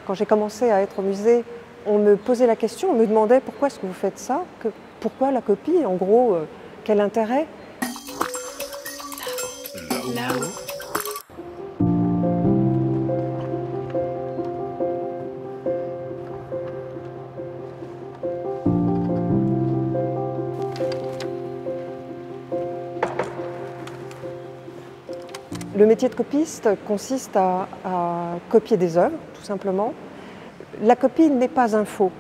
Quand j'ai commencé à être au musée, on me posait la question, on me demandait pourquoi est-ce que vous faites ça, pourquoi la copie, en gros, quel intérêt? Là-haut. Le métier de copiste consiste à copier des œuvres, tout simplement. La copie n'est pas un faux.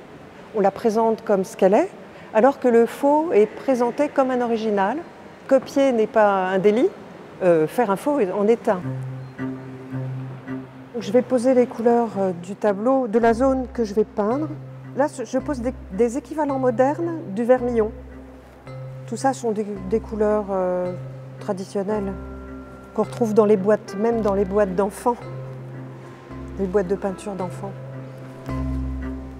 On la présente comme ce qu'elle est, alors que le faux est présenté comme un original. Copier n'est pas un délit, faire un faux en est un. Je vais poser les couleurs du tableau, de la zone que je vais peindre. Là, je pose des équivalents modernes du vermillon. Tout ça sont des couleurs traditionnelles qu'on retrouve dans les boîtes, même dans les boîtes d'enfants, les boîtes de peinture d'enfants.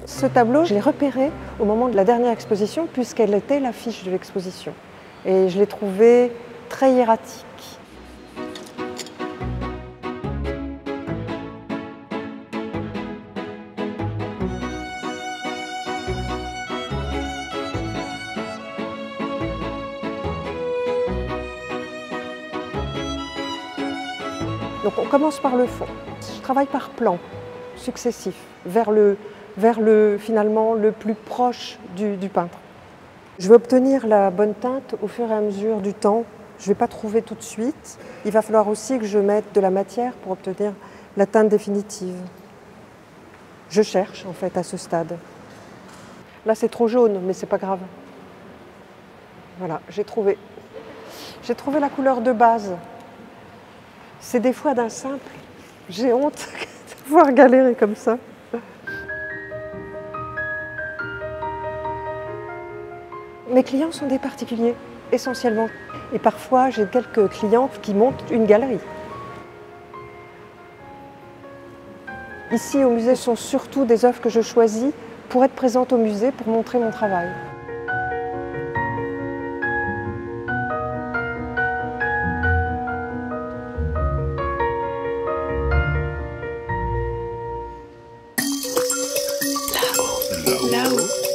Ce tableau, je l'ai repéré au moment de la dernière exposition, puisqu'elle était l'affiche de l'exposition. Et je l'ai trouvé très hiératique. Donc on commence par le fond. Je travaille par plans successifs, vers finalement le plus proche du peintre. Je vais obtenir la bonne teinte au fur et à mesure du temps. Je ne vais pas trouver tout de suite. Il va falloir aussi que je mette de la matière pour obtenir la teinte définitive. Je cherche en fait à ce stade. Là c'est trop jaune, mais c'est pas grave. Voilà, j'ai trouvé la couleur de base. C'est des fois d'un simple. J'ai honte de voir galérer comme ça. Mes clients sont des particuliers, essentiellement. Et parfois, j'ai quelques clients qui montent une galerie. Ici, au musée, ce sont surtout des œuvres que je choisis pour être présente au musée, pour montrer mon travail. Là-haut.